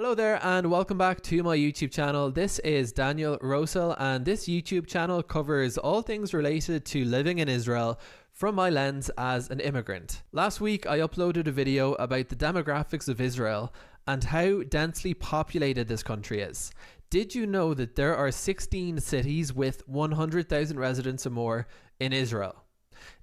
Hello there and welcome back to my YouTube channel. This is Daniel Rosell and this YouTube channel covers all things related to living in Israel from my lens as an immigrant. Last week I uploaded a video about the demographics of Israel and how densely populated this country is. Did you know that there are 16 cities with 100,000 residents or more in Israel?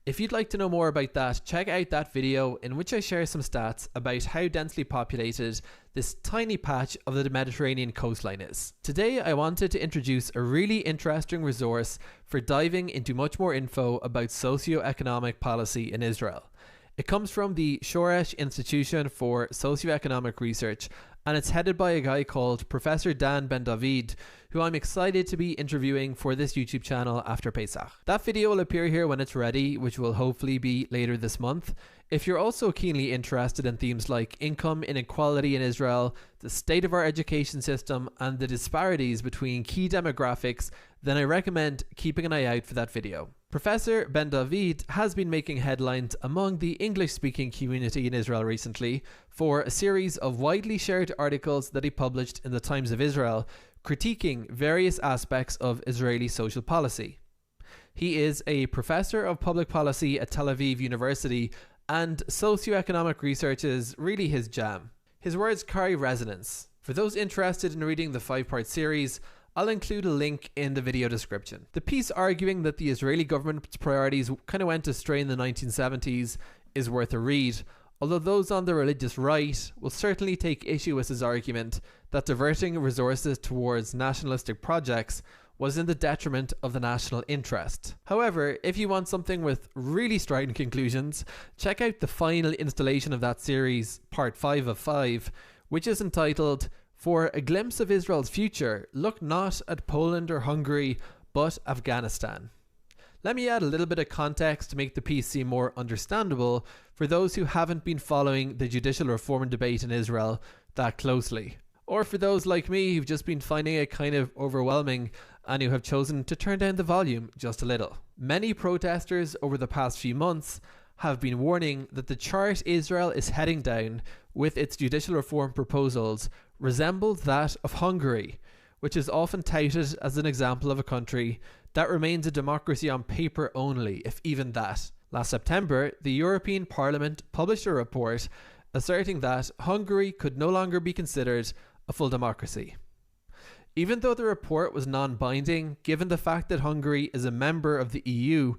If you'd like to know more about that, check out that video in which I share some stats about how densely populated this tiny patch of the Mediterranean coastline is. Today I wanted to introduce a really interesting resource for diving into much more info about socio-economic policy in Israel. It comes from the Shoresh Institution for Socioeconomic Research and it's headed by a guy called Professor Dan Ben David, who I'm excited to be interviewing for this YouTube channel after Pesach. That video will appear here when it's ready, which will hopefully be later this month. If you're also keenly interested in themes like income inequality in Israel, the state of our education system, and the disparities between key demographics, then I recommend keeping an eye out for that video. Professor Ben David has been making headlines among the English-speaking community in Israel recently for a series of widely shared articles that he published in the Times of Israel, critiquing various aspects of Israeli social policy. He is a professor of public policy at Tel Aviv University, and socioeconomic research is really his jam. His words carry resonance. For those interested in reading the 5-part series, I'll include a link in the video description. The piece arguing that the Israeli government's priorities kind of went astray in the 1970s is worth a read, although those on the religious right will certainly take issue with his argument that diverting resources towards nationalistic projects was in the detriment of the national interest. However, if you want something with really strident conclusions, check out the final installation of that series, part 5 of 5, which is entitled "For a Glimpse of Israel's Future, Look Not at Poland or Hungary, but Afghanistan." Let me add a little bit of context to make the piece seem more understandable for those who haven't been following the judicial reform debate in Israel that closely. Or for those like me who've just been finding it kind of overwhelming and who have chosen to turn down the volume just a little. Many protesters over the past few months have been warning that the chart Israel is heading down with its judicial reform proposals resembles that of Hungary, which is often touted as an example of a country that remains a democracy on paper only, if even that. Last September, the European Parliament published a report asserting that Hungary could no longer be considered a full democracy. Even though the report was non-binding, given the fact that Hungary is a member of the EU,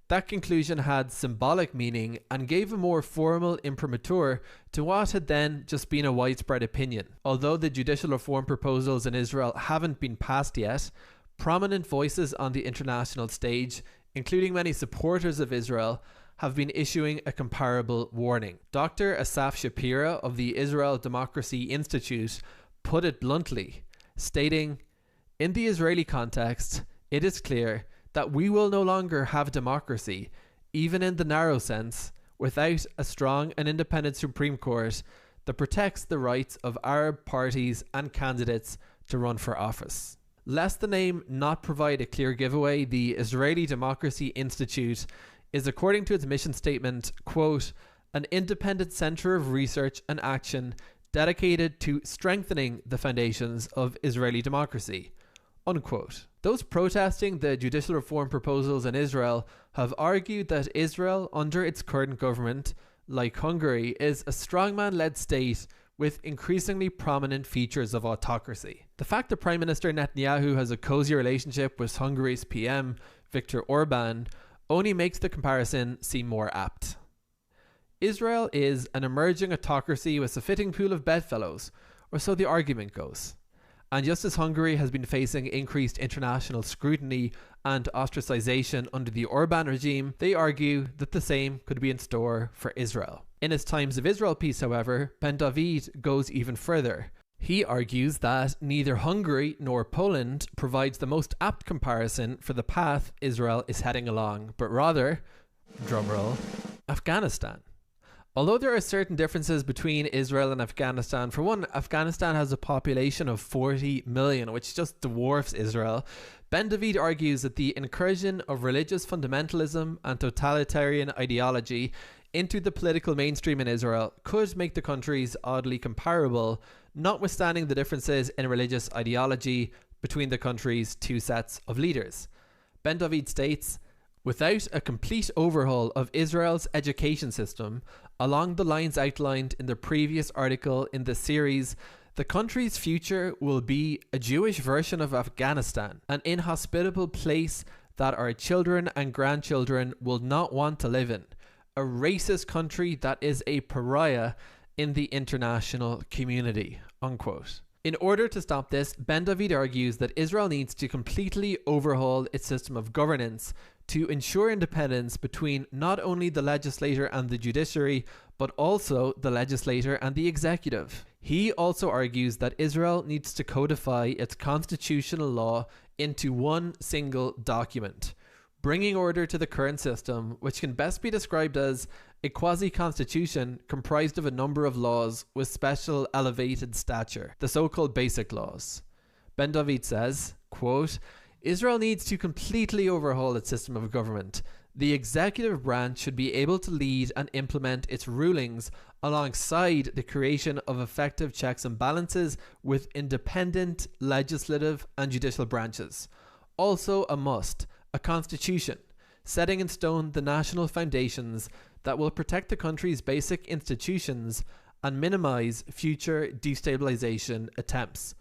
that conclusion had symbolic meaning and gave a more formal imprimatur to what had then just been a widespread opinion. Although the judicial reform proposals in Israel haven't been passed yet, prominent voices on the international stage, including many supporters of Israel, have been issuing a comparable warning. Dr. Asaf Shapira of the Israel Democracy Institute put it bluntly, stating, "In the Israeli context, it is clear that we will no longer have democracy, even in the narrow sense, without a strong and independent Supreme Court that protects the rights of Arab parties and candidates to run for office." Lest the name not provide a clear giveaway, the Israeli Democracy Institute is, according to its mission statement, quote, "an independent center of research and action dedicated to strengthening the foundations of Israeli democracy," unquote. Those protesting the judicial reform proposals in Israel have argued that Israel, under its current government, like Hungary, is a strongman-led state with increasingly prominent features of autocracy. The fact that Prime Minister Netanyahu has a cozy relationship with Hungary's PM, Viktor Orban, only makes the comparison seem more apt. Israel is an emerging autocracy with a fitting pool of bedfellows, or so the argument goes. And just as Hungary has been facing increased international scrutiny and ostracization under the Orban regime, they argue that the same could be in store for Israel. In his Times of Israel piece, however, Ben David goes even further. He argues that neither Hungary nor Poland provides the most apt comparison for the path Israel is heading along, but rather, drumroll, Afghanistan. Although there are certain differences between Israel and Afghanistan, for one, Afghanistan has a population of 40 million, which just dwarfs Israel. Ben David argues that the incursion of religious fundamentalism and totalitarian ideology into the political mainstream in Israel could make the countries oddly comparable, notwithstanding the differences in religious ideology between the country's two sets of leaders. Ben David states, without a complete overhaul of Israel's education system, along the lines outlined in the previous article in the series, the country's future will be a Jewish version of Afghanistan, an inhospitable place that our children and grandchildren will not want to live in, a racist country that is a pariah in the international community, unquote. In order to stop this, Ben David argues that Israel needs to completely overhaul its system of governance to ensure independence between not only the legislature and the judiciary, but also the legislature and the executive. He also argues that Israel needs to codify its constitutional law into one single document, bringing order to the current system, which can best be described as a quasi-constitution comprised of a number of laws with special elevated stature, the so-called basic laws. Ben David says, quote, Israel needs to completely overhaul its system of government. The executive branch should be able to lead and implement its rulings alongside the creation of effective checks and balances with independent legislative and judicial branches. Also a must, a constitution, setting in stone the national foundations that will protect the country's basic institutions and minimize future destabilization attempts,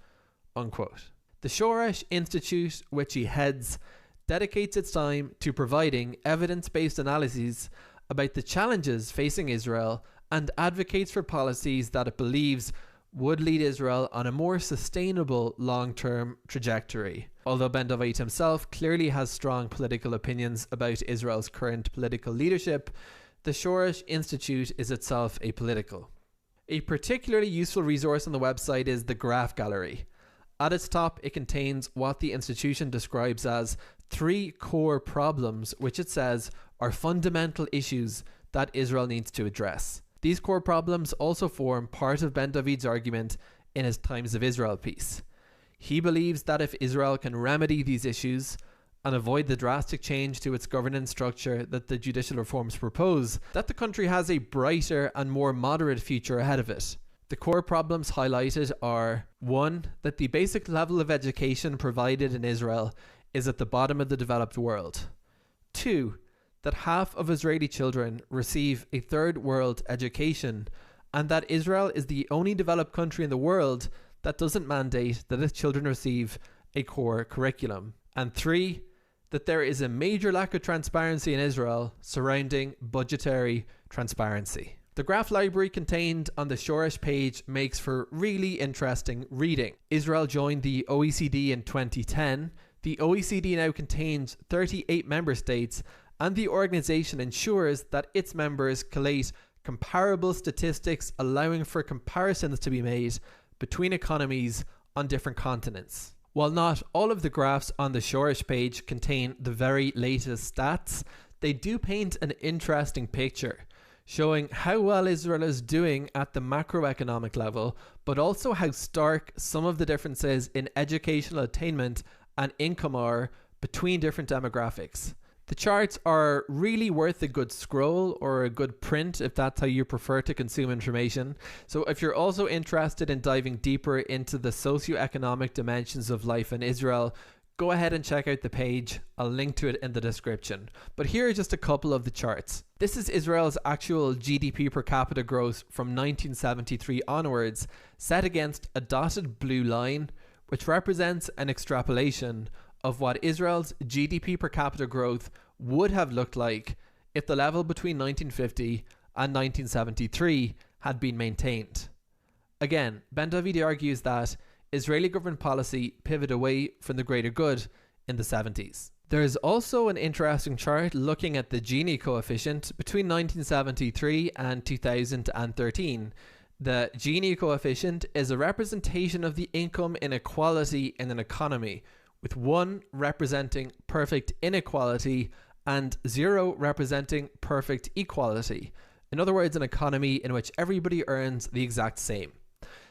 unquote. The Shoresh Institute, which he heads, dedicates its time to providing evidence-based analyses about the challenges facing Israel and advocates for policies that it believes would lead Israel on a more sustainable long-term trajectory. Although Ben David himself clearly has strong political opinions about Israel's current political leadership, the Shoresh Institute is itself apolitical. A particularly useful resource on the website is the Graph Gallery. At its top, it contains what the institution describes as 3 core problems, which it says are fundamental issues that Israel needs to address. These core problems also form part of Ben David's argument in his Times of Israel piece. He believes that if Israel can remedy these issues and avoid the drastic change to its governance structure that the judicial reforms propose, that the country has a brighter and more moderate future ahead of it. The core problems highlighted are 1. That the basic level of education provided in Israel is at the bottom of the developed world. 2. That half of Israeli children receive a third world education, and that Israel is the only developed country in the world that doesn't mandate that its children receive a core curriculum. And 3. That there is a major lack of transparency in Israel surrounding budgetary transparency. The graph library contained on the Shoresh page makes for really interesting reading. Israel joined the OECD in 2010. The OECD now contains 38 member states, and the organization ensures that its members collate comparable statistics, allowing for comparisons to be made between economies on different continents. While not all of the graphs on the Shoresh page contain the very latest stats, they do paint an interesting picture, showing how well Israel is doing at the macroeconomic level, but also how stark some of the differences in educational attainment and income are between different demographics. The charts are really worth a good scroll or a good print if that's how you prefer to consume information. So if you're also interested in diving deeper into the socioeconomic dimensions of life in Israel, go ahead and check out the page. I'll link to it in the description. But here are just a couple of the charts. This is Israel's actual GDP per capita growth from 1973 onwards, set against a dotted blue line, which represents an extrapolation of what Israel's GDP per capita growth would have looked like if the level between 1950 and 1973 had been maintained. Again, Ben David argues that Israeli government policy pivoted away from the greater good in the 70s. There is also an interesting chart looking at the Gini coefficient between 1973 and 2013. The Gini coefficient is a representation of the income inequality in an economy, with 1 representing perfect inequality and 0 representing perfect equality. In other words, an economy in which everybody earns the exact same.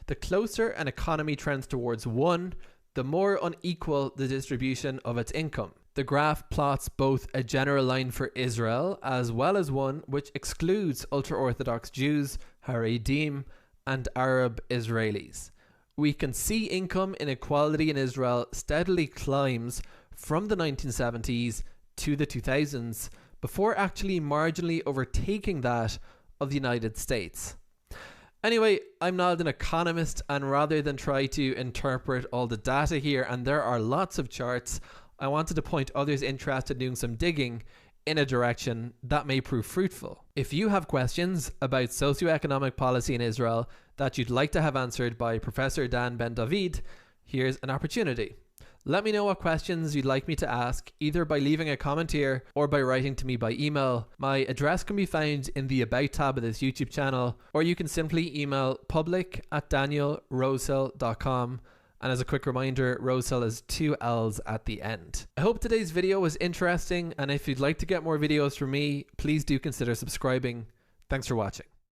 The closer an economy trends towards 1, the more unequal the distribution of its income. The graph plots both a general line for Israel as well as one which excludes ultra-Orthodox Jews, Haredim, and Arab Israelis. we can see income inequality in Israel steadily climbs from the 1970s to the 2000s before actually marginally overtaking that of the United States. Anyway, I'm not an economist, and rather than try to interpret all the data here, and there are lots of charts, I wanted to point others interested in doing some digging in a direction that may prove fruitful. If you have questions about socioeconomic policy in Israel that you'd like to have answered by Professor Dan Ben David, here's an opportunity. Let me know what questions you'd like me to ask, either by leaving a comment here or by writing to me by email. My address can be found in the About tab of this YouTube channel, or you can simply email public@danielrosehill.com. And as a quick reminder, Rosehill is 2 L's at the end. I hope today's video was interesting, and if you'd like to get more videos from me, please do consider subscribing. Thanks for watching.